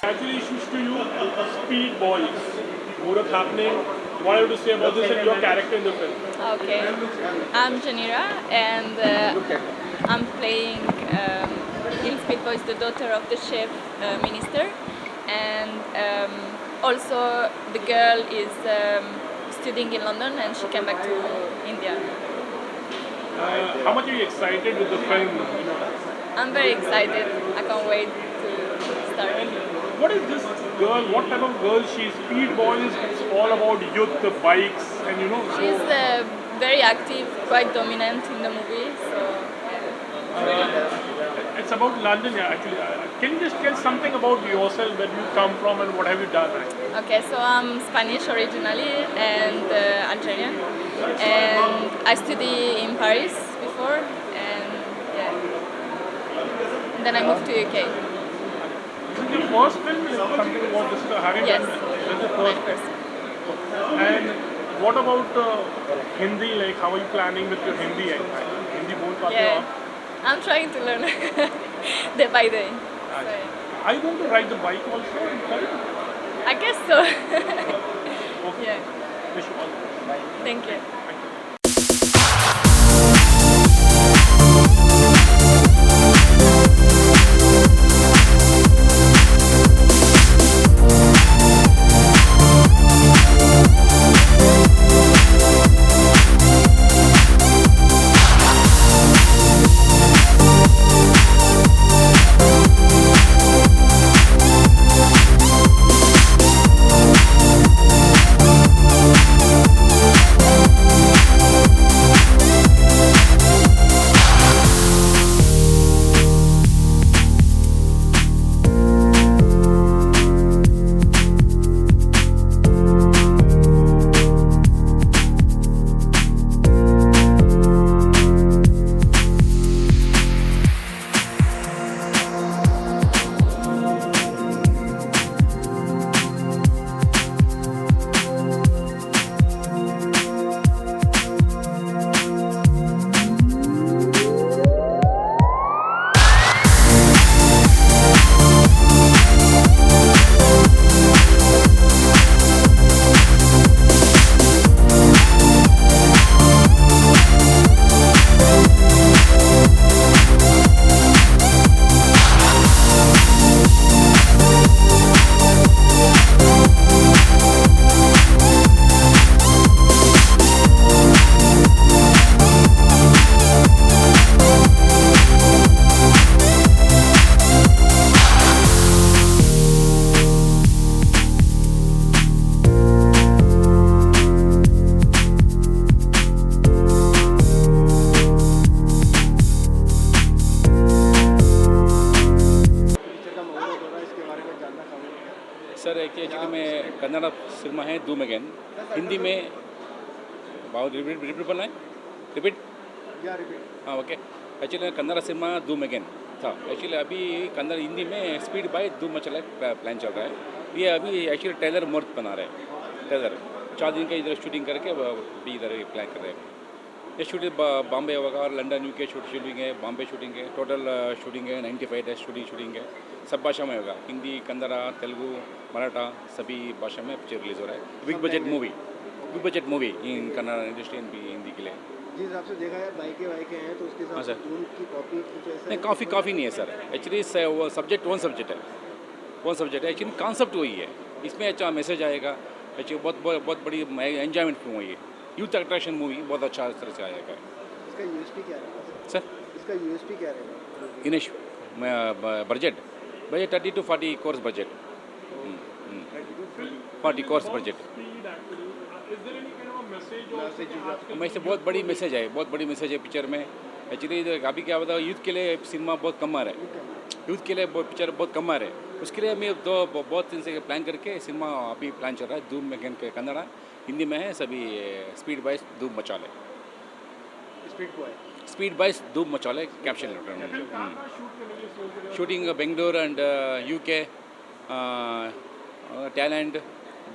Congratulations to you, Speed Boys. Murat happening. What I have to say about this and your character in the film? Okay, I'm Janira and I'm playing in Speed Boys the daughter of the chef minister, and also the girl is studying in London and she came back to India. How much are you excited with the film? I'm very excited. I can't wait to start. And what is this girl? What type of girl she is? Speed Boys, it's all about youth, the bikes, and She's very active, quite dominant in the movie. So it's about London, yeah. Actually, can you just tell something about yourself, where you come from, and what have you done? Okay, so I'm Spanish originally and Algerian, and I studied in Paris before, and then I moved to UK. This is your first film? Is something about this? Have you Yes, done? This is the my first. first. And what about Hindi? Like, how are you planning with your Hindi? Hindi बोल पाते हो Yeah. आप? I'm trying to learn day by day. So, Are yeah. you going to ride the bike also? I guess so. Okay. Yeah. Wish you all the best. Thank you. Thank you. Sir actually में Kannada cinema है धूम again Hindi में बहुत repeat बोलना है repeat हाँ okay actually Kannada cinema धूम again था एक्चुअली अभी कन्नड़ हिंदी में स्पीड बाय धूम मचला प्लान चल रहा है ये अभी एक्चुअली ट्रेलर मुहूर्त बना रहे हैं ट्रेलर 4 दिन का इधर शूटिंग करके अभी इधर प्लान कर रहे हैं ये शूटिंग बॉम्बे होगा और लंदन यूके शूटिंग है बॉम्बे शूटिंग है टोटल शूटिंग है 95 डेज शूटिंग है सब भाषा में होगा हिंदी कन्नड़ा तेलुगु मराठा सभी भाषा में पिक्चर रिलीज हो रहा है बिग बजट मूवी इन कन्नड़ इंडस्ट्री भी हिंदी के लिए जिस हिसाब से देखा है बाइकें हैं तो उसके हाँ साथ सर। धूम की कॉपी कुछ ऐसा नहीं काफ़ी नहीं है सर एक्चुअली वो सब्जेक्ट वन सब्जेक्ट है एक्चुअली कॉन्सेप्ट वही है इसमें अच्छा मैसेज आएगा एक्चुअली बहुत बड़ी एंजॉयमेंट फिल्म हुई है यूथ अट्रैक्शन मूवी बहुत अच्छा तरह से आएगा इसका यूएसपी क्या रहेगा सर इसका यूएसपी क्या रहेगा Dinesh budget 30 to 40 course budget 40 course budget Speed actually. Is there any kind of a message or Message is आजकल मैं से बहुत बड़ी मैसेज है पिक्चर में एक्चुअली अभी क्या होता है यूथ के लिए सिनेमा बहुत कम आ रहा है यूथ के लिए पिक्चर बहुत कम आ रहे हैं उसके लिए मैं बहुत दिन से प्लान करके सिनेमा अभी प्लान चल रहा है धूम में कन्नड़ा हिंदी में है सभी स्पीड बाइस धूम मचाले स्पीड को है स्पीड बाइस Dhoom Machale caption shooting Bangalore and UK talent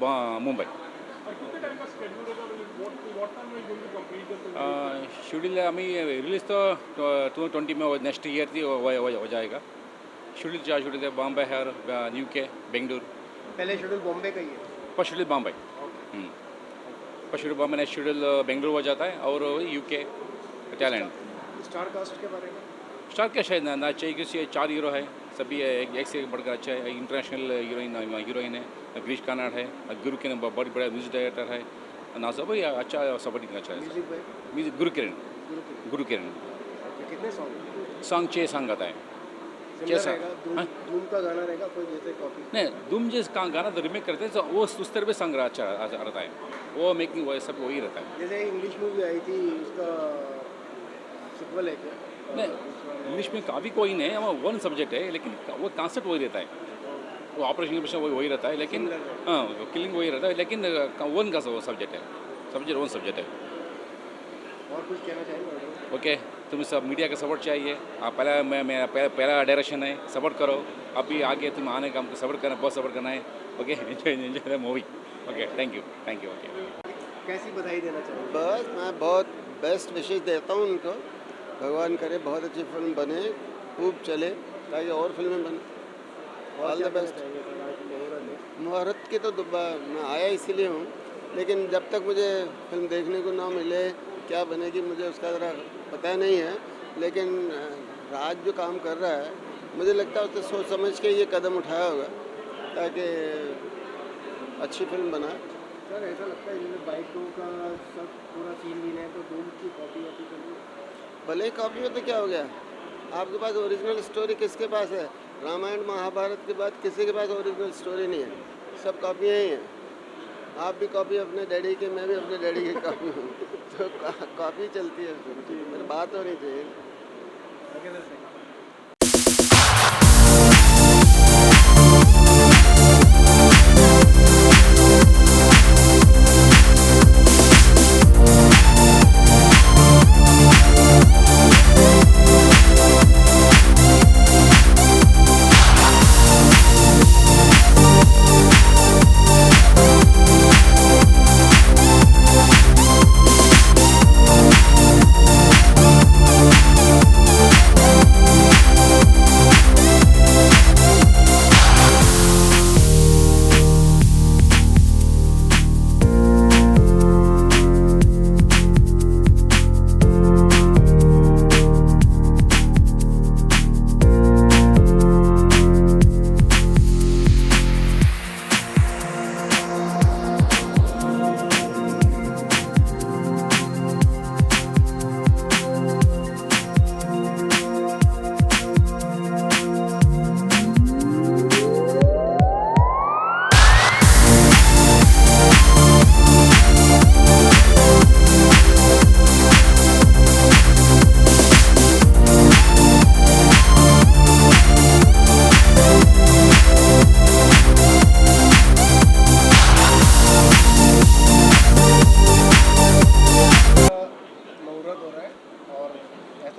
Mumbai और कितने टाइम का schedule रहेगा what time are you going to complete the film? Schedule हमें रिलीज तो 2020 में नेक्स्ट ईयर थी हो जाएगा शेड्यूल है बॉम्बे है यूके बेंगलोर पहले शेड्यूल बॉम्बे का ही है first schedule Bombay first schedule Bombay next schedule Bangalore हो जाता है और यूके टैलेंट स्टार कास्ट के बारे में स्टार क्या शायद ना चाहिए कि 4 हीरो है सभी एक से बढ़कर अच्छा है इंटरनेशनल हीरोइन है ग्रीश कार्नाड है गुरु किरण बहुत बड़ा म्यूजिक डायरेक्टर है ना सब अच्छा सपोर्टिंग अच्छा है म्यूजिक बाय म्यूजिक गुरु किरण कितने सॉन्ग सॉन्ग 6 सॉन्ग आता है सिमिलर जैसा- रहेगा धूम हाँ? धूम का गाना रहेगा कोई जैसे कॉपी नहीं धूम जिस गाना तो रिमेक करते हैं तो वो उस तरह पे सॉन्ग अच्छा रहता है वो मेकिंग वो सब वही रहता है जैसे इंग्लिश मूवी आई थी उसका सिक्वल है क्या नहीं इंग्लिश में काफ़ी कोई नहीं है वो वन सब्जेक्ट है लेकिन वो कॉन्सेप्ट वही रहता है वो ऑपरेशन के वही रहता है लेकिन हाँ किलिंग वही रहता है लेकिन वन का वो सब्जेक्ट है वन सब्जेक्ट है और कुछ कहना चाहेंगे ओके तुम सब मीडिया का सपोर्ट चाहिए आप मेरा पहला डायरेक्शन है सपोर्ट करो अभी आगे तुम आने का हमको सपोर्ट करना बहुत सपोर्ट करना है okay enjoy the movie okay thank you okay कैसी बधाई देना चाहेंगे बस मैं बहुत बेस्ट विशेष देता हूँ उनको भगवान करे बहुत अच्छी फिल्म बने, खूब चले, ताकि और फिल्में बने। All the best. मुहूर्त की तो मैं आया इसीलिए हूँ, लेकिन जब तक मुझे फिल्म देखने को ना मिले क्या बनेगी मुझे उसका ज़रा पता नहीं है। लेकिन राज जो काम कर रहा है मुझे लगता है उसने सोच समझ के ये कदम उठाया होगा ताकि अच्छी फिल्म बनाए। सर ऐसा लगता है जैसे बाइक टू का सब पूरा सीन भी है तो धूम की कॉपी वॉपी कर ली। भले ही कॉपी हो तो क्या हो गया, आपके पास ओरिजिनल स्टोरी किसके पास है? रामायण महाभारत के बाद किसी के पास ओरिजिनल स्टोरी नहीं है, सब कॉपियाँ ही हैं। आप भी कॉपी अपने डैडी की, मैं भी अपने डैडी की कॉपी हूँ, तो कॉपी चलती है, फिर बात होनी चाहिए।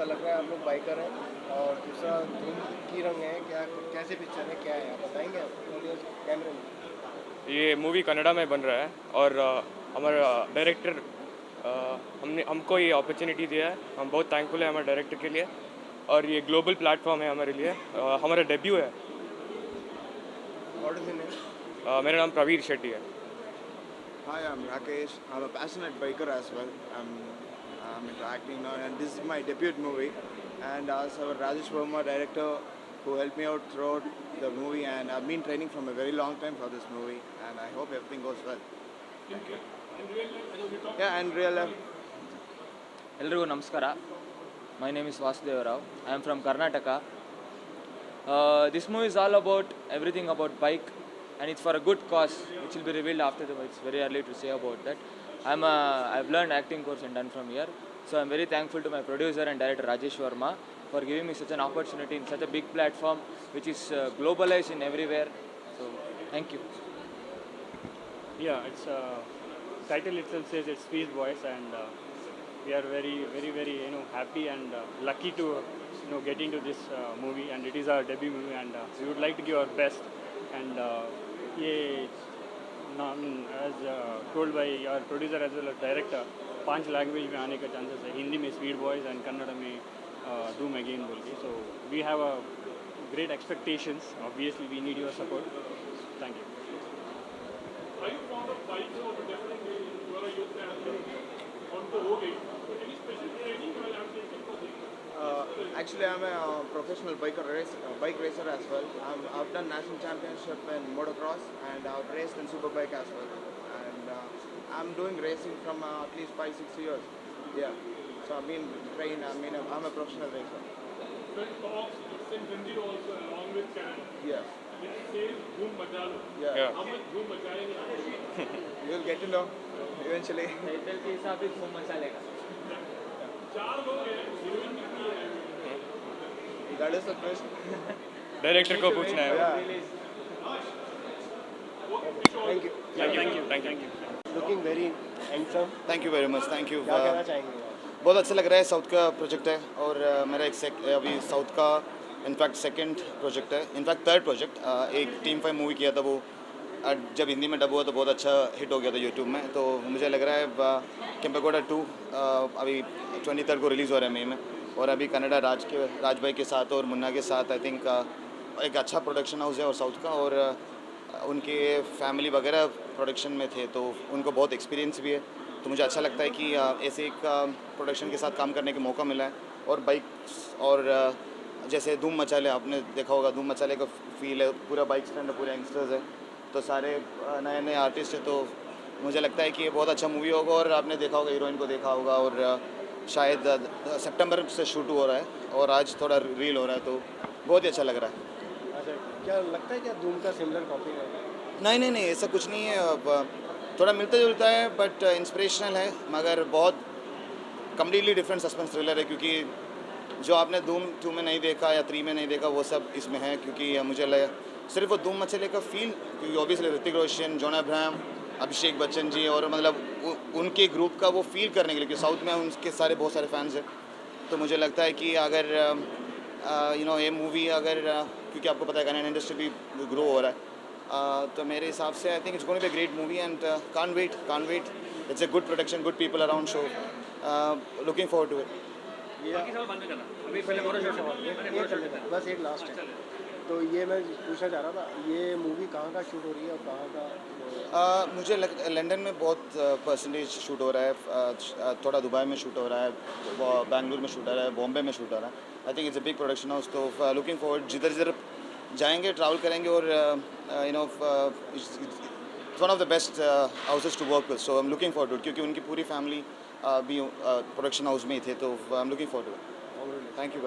लग रहा है आप लोग बाइकर हैं, और दूसरा धूम की रंग है, क्या कैसे पिक्चर है, क्या है आप बताएंगे ऑडियंस कैमरे में? ये मूवी कन्नड़ा में बन रहा है और हमारा डायरेक्टर हमको ये अपॉर्चुनिटी दिया है। हम बहुत थैंकफुल है हमारे डायरेक्टर के लिए, और ये ग्लोबल प्लेटफॉर्म है हमारे लिए। हमारा डेब्यू है। मेरा नाम प्रवीर शेट्टी है। Hi, I'm Rakesh. I'm a passionate biker as well. I'm into acting now, and this is my debut movie. And as our Rajesh Verma director, who helped me out throughout the movie, and I've been training from a very long time for this movie, and I hope everything goes well. Thank you. Yeah, and real life. ಎಲ್ರಿಗೂ ನಮಸ್ಕಾರ. My name is Vasudeva Rao. I am from Karnataka. This movie is all about everything about bike, and it's for a good cause, which will be revealed after the movie. It's very early to say about that. I've learned acting course and done from here, so I'm very thankful to my producer and director Rajesh Verma for giving me such an opportunity in such a big platform, which is globalized in everywhere. So thank you. Yeah, it's title itself says it's Speed Boys, and we are very happy and lucky to get into this movie, and it is our debut movie, and we would like to give our best. And as told by our producer as well as director, 5 language में आने का chances है. हिंदी में speed boys and Kannada में Doom again बोल के. So we have a great expectations. Obviously we need your support. Thank you. Are you fond of bikes or definitely you are a youth athlete on the road? So any special training you have taken for this? Actually, I'm a professional bike racer as well. I've done national championship in motocross, and I've raced in superbike as well. And I'm doing racing from at least 5-6 years. Yeah. So I've been trained. I'm a professional racer. So it talks, it's in Hindi also along with Canada. Yes. It says Dhoom Majalo. Yeah. How much Dhoom Majayenge? You'll get to know eventually. Title के हिसाब से धूम मचा लेगा. 4 लोग हैं, heroine कितनी है? That is the question. Director को पूछना है. Yeah. Thank you. Thank you. Looking very handsome. Thank you very much. Thank you. क्या कहना चाहेंगे? बहुत अच्छा लग रहा है. साउथ का प्रोजेक्ट है, और मेरा अभी साउथ का इनफैक्ट सेकंड प्रोजेक्ट है, इनफैक्ट थर्ड प्रोजेक्ट. एक टीम 5 मूवी किया था, वो जब हिंदी में डब हुआ तो बहुत अच्छा हिट हो गया था यूट्यूब में. तो मुझे लग रहा है केम्पेगौड़ा 2 अभी 23rd को रिलीज़ हो रहा है मई में. और अभी कनाडा राज भाई के साथ और मुन्ना के साथ आई थिंक एक अच्छा प्रोडक्शन हाउस है और साउथ का, और उनके फैमिली वगैरह प्रोडक्शन में थे तो उनको बहुत एक्सपीरियंस भी है। तो मुझे अच्छा लगता है कि ऐसे एक प्रोडक्शन के साथ काम करने का मौका मिला है। और बाइक्स और जैसे धूम मचाले आपने देखा होगा, धूम मचाले का फील है, पूरा बाइक स्टैंड है, पूरे यंगस्टर्स है, तो सारे नए नए आर्टिस्ट है। तो मुझे लगता है कि ये बहुत अच्छा मूवी होगा। और आपने देखा होगा, हीरोइन को देखा होगा, और शायद सितंबर से शूट हो रहा है और आज थोड़ा रील हो रहा है, तो बहुत ही अच्छा लग रहा है। अच्छा, क्या लगता है क्या धूम का सिमिलर कॉपी है? नहीं, ऐसा कुछ नहीं है। अब थोड़ा मिलता जुलता है बट इंस्पिरेशनल है, मगर बहुत कम्प्लीटली डिफरेंट सस्पेंस थ्रिलर है, क्योंकि जो आपने धूम 2 में नहीं देखा या 3 में नहीं देखा वो सब इसमें है। क्योंकि मुझे लगा सिर्फ वो धूम मचले का फील, क्योंकि obviously Hrithik Roshan, John Abraham, Abhishek Bachchan ji, और मतलब उनके ग्रुप का वो फील करने के लिए, क्योंकि साउथ में उनके सारे बहुत सारे फैंस हैं। तो मुझे लगता है कि अगर ये मूवी अगर क्योंकि आपको पता है कनाडा इंडस्ट्री भी ग्रो हो रहा है, तो मेरे हिसाब से I think it's going to be a great movie and can't wait. It's a good production, good people around, so looking forward to it. बस एक लास्ट है, तो ये मैं पूछना चाह रहा था, ये मूवी कहाँ का शूट हो रही है और कहाँ का? मुझे लंदन में बहुत परसेंटेज शूट हो रहा है, थोड़ा दुबई में शूट हो रहा है, बेंगलुरु में शूट हो रहा है, बॉम्बे में शूट हो रहा है। I think it's a big production house, तो लुकिंग फॉरवर्ड, जिधर जाएंगे, ट्रैवल करेंगे, और it's one of the best houses to work with, so I am looking forward to it, क्योंकि उनकी पूरी फैमिली भी प्रोडक्शन हाउस में ही थे, तो I am looking forward to it. Thank you.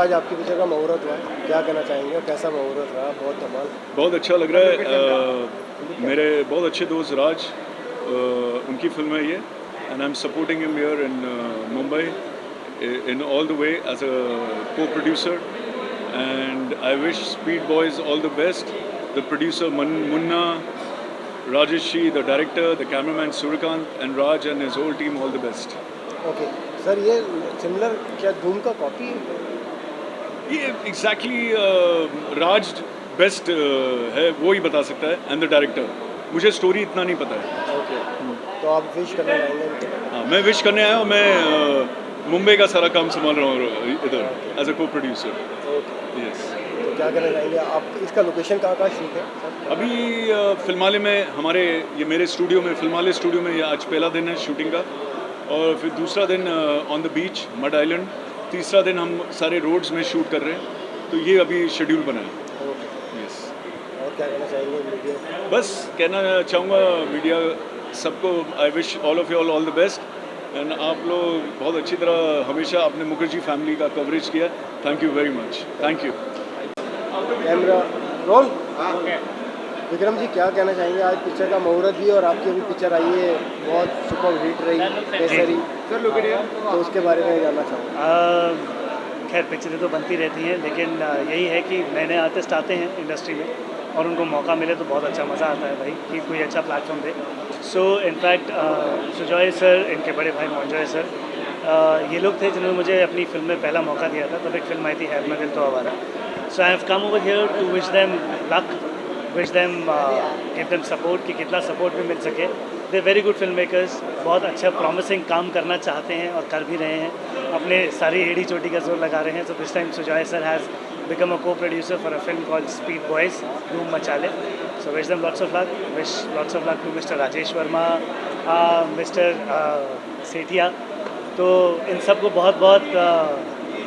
आज आपकी पिक्चर का मुहूर्त हुआ है, क्या कहना चाहेंगे और कैसा मुहूर्त रहा? बहुत धमाल। बहुत अच्छा लग रहा है। मेरे बहुत अच्छे दोस्त राज, उनकी फिल्म है ये, and I am supporting him here in Mumbai in all the way as a co-producer, and I wish Speed Boys all the best. The producer Munna, Rajesh, the director, the cameraman Surikant, and Raj and his whole team all the best. Okay sir, ये similar क्या धूम का copy है? ये exactly राज best है, वो ही बता सकता है, एंड द डायरेक्टर। मुझे स्टोरी इतना नहीं पता है। ओके, तो आप विश करने आएंगे इनको? हाँ, मैं विश करने आया हूँ। मैं मुंबई का सारा काम संभाल रहा हूँ इधर एज अ को प्रोड्यूसर। Okay, yes. तो क्या कहना चाहेंगे आप? इसका लोकेशन कहाँ शूट है सर? अभी फिल्माले में हमारे, ये मेरे स्टूडियो में, फिल्माले स्टूडियो में, ये आज पहला दिन है शूटिंग का, और फिर दूसरा दिन on the beach mud island, तीसरा दिन हम सारे रोड्स में शूट कर रहे हैं। तो ये अभी शेड्यूल बना है। Okay, yes. और क्या कहना चाहेंगे मीडिया? बस कहना चाहूँगा मीडिया सबको, I wish all of you all the best, and आप लोग बहुत अच्छी तरह हमेशा अपने मुखर्जी फैमिली का कवरेज किया। Thank you very much. Thank you. Camera roll. Vikram ji, क्या कहना चाहेंगे? आज पिक्चर का मुहूर्त भी, और आपकी अभी पिक्चर आई है, बहुत सुपर हिट रही, केसरी, तो उसके बारे में जानना चाहूँगा। खैर पिक्चरें तो बनती रहती हैं, लेकिन यही है कि नए नए आर्टिस्ट आते हैं इंडस्ट्री में और उनको मौका मिले तो बहुत अच्छा मज़ा आता है भाई, कि कोई अच्छा प्लेटफॉर्म दे। सो इनफैक्ट सुजॉय सर, इनके बड़े भाई मोंजॉय सर, ये लोग थे जिन्होंने मुझे अपनी फिल्म में पहला मौका दिया था। तब एक फिल्म आई थी है मैं दिल तो आवारा। So I have come over here to wish them luck, wish them give them support, कि कितना सपोर्ट भी मिल सके। They very good film makers, बहुत अच्छा प्रॉमिसिंग काम करना चाहते हैं और कर भी रहे हैं, अपने सारी एड़ी चोटी का जोर लगा रहे हैं। So this time Sujoy sir has become a co-producer for a film called Speed Boys, Dhoom Machale. So wish them lots of luck. Wish lots of luck to Mr. Rajesh Verma, Mr. Sethia. तो इन सब को बहुत बहुत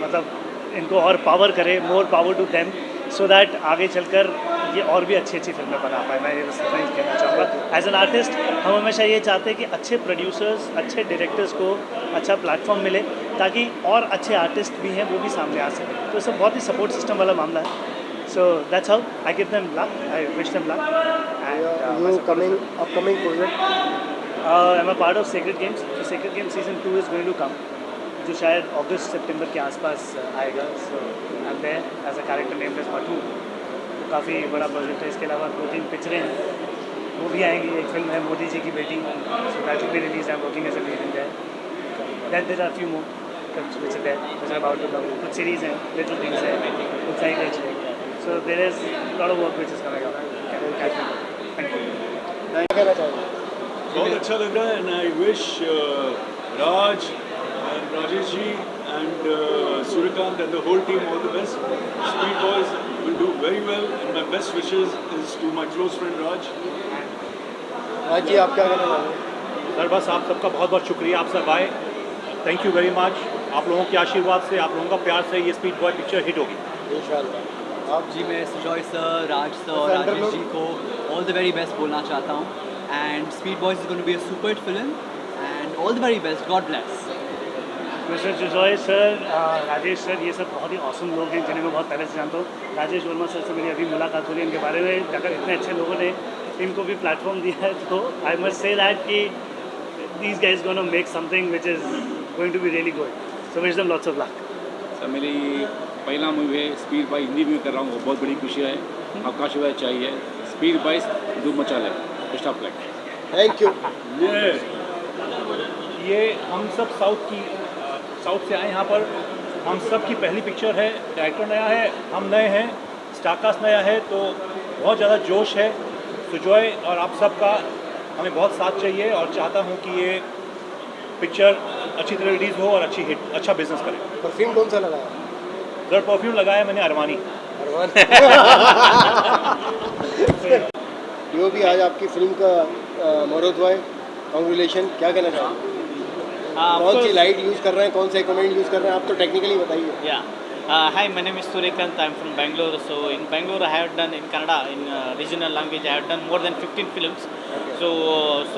मतलब इनको और power करे, more power to them, so that आगे चलकर ये और भी अच्छी अच्छी फिल्में बना पाए। मैं ये बस इतना ही कहना चाहूँगा। एज एन आर्टिस्ट हम हमेशा ये चाहते हैं कि अच्छे प्रोड्यूसर्स, अच्छे डायरेक्टर्स को अच्छा प्लेटफॉर्म मिले, ताकि और अच्छे आर्टिस्ट भी हैं वो भी सामने आ सकें। तो सब बहुत ही सपोर्ट सिस्टम वाला मामला है। So that's how I give them luck, I wish them luck. Upcoming project? I am a part of Sacred Games. तो Sacred Games season 2 is going to come, जो शायद अगस्त सितंबर के आसपास आएगा। So I am there as a character named as Matoo. काफ़ी बड़ा प्रोजेक्ट है। इसके अलावा 2-3 पिक्चरें हैं, वो भी आएंगी। एक फिल्म है मोदी जी की बेटी, so that will be release. I am working as a lead in that. Then there are few more which are there, which are about to come. कुछ सीरीज़ हैं, लिटिल थिंग्स हैं, कुछ side actually. So there is lot of work which is coming up. Thank you. कहना चाहेंगे? बहुत अच्छा लग रहा है, and I wish Raj and Rajesh ji and Suryakant and the whole team all the best. Speed boys will do very well, and my best wishes is to my close friend Raj. Raj ji, आप क्या कहना चाहेंगे? सर बस आप सबका बहुत बहुत शुक्रिया, आप सब आए, थैंक यू वेरी मच। आप लोगों के आशीर्वाद से, आप लोगों का प्यार से ये स्पीड बॉय पिक्चर हिट होगी इंशाल्लाह। आप जी, मैं सुजॉय सर, राज सर और राजेश जी को ऑल द वेरी बेस्ट बोलना चाहता हूँ, and speed boys is going to be a super hit film, and all the very best, God bless. Mister Sujoy sir, Rajesh sir, ये सब बहुत ही ऑसम लोग हैं जिन्हें मैं बहुत पहले से जानता हूँ। राजेश वर्मा सर से मेरी अभी मुलाकात हो रही है। इनके बारे में अगर इतने अच्छे लोगों ने इनको भी प्लेटफॉर्म दिया है, तो आई मस्ट से दैट कि these guys going to make something which is going to be really good. So wish them lots of luck. Sir मेरी पहला मूवी है स्पीड बाइक, हिंदी में कर रहा हूँ, वो बहुत बड़ी खुशी है। आपका आशीर्वाद चाहिए। स्पीड बाइक धूम मचाले, best of luck. Thank you. ये हम सब साउथ से आए यहाँ पर। हम सब की पहली पिक्चर है, डायरेक्टर नया है, हम नए हैं, स्टारकास्ट नया है, तो बहुत ज़्यादा जोश है। सुजॉय और आप सब का हमें बहुत साथ चाहिए, और चाहता हूँ कि ये पिक्चर अच्छी तरह रिलीज़ हो और अच्छी हिट, अच्छा बिजनेस करे। परफ्यूम कौन सा लगाया? सर परफ्यूम लगाया मैंने अरमानी। जो भी आज आपकी फिल्म का मुहूर्त हुआ है, कॉन्ग्रेचुलेशन, क्या कहना चाहेंगे? कौन सी लाइट यूज़ कर रहे हैं, कौन सा इक्विपमेंट यूज़ कर रहे हैं, आप तो टेक्निकली बताइए। Hi, my name is Surikant. I'm from Bangalore. So in Bangalore, I have done in Kannada, in regional language, I have done more than 15 films. So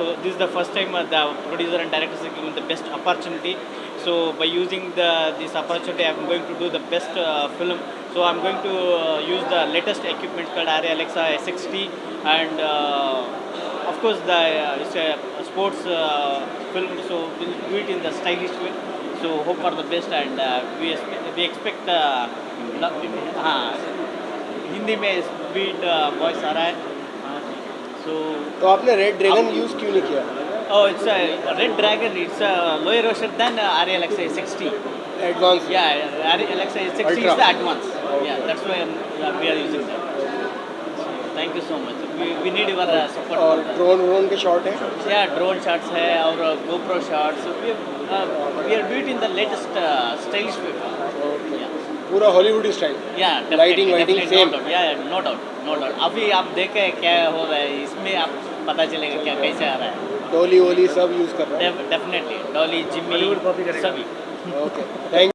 So this is the first time the producer and directors are given the best opportunity. So by using this opportunity, I'm going to do the best film. So I'm going to use the latest equipment called Arri Alexa S60, and of course it's a sports film. So we'll do it in the stylish way. So hope for the best, and we expect Hindi में speed voice आ रहा है. तो आपने red dragon use क्यों नहीं किया? Oh, it's a Red Dragon. It's a lower version than Arri Alexa S60. Advanced. Yeah, Arri Alexa S60 Ultra. is the advanced. Yeah, that's why we are using that. So, thank you so much. We need your support. और drone के shot है? Yeah, drone shots है और GoPro shots. We are doing in the latest stylish way. Yeah. पूरा Hollywood style? Yeah, lighting same? No doubt. अभी आप देखें क्या हो रहा है इसमें, आप पता चलेगा क्या कैसे आ रहा है. डॉली वोली सब यूज़ कर रहे हैं? डेफिनेटली डॉली, जिम्मी, सभी. Okay, thank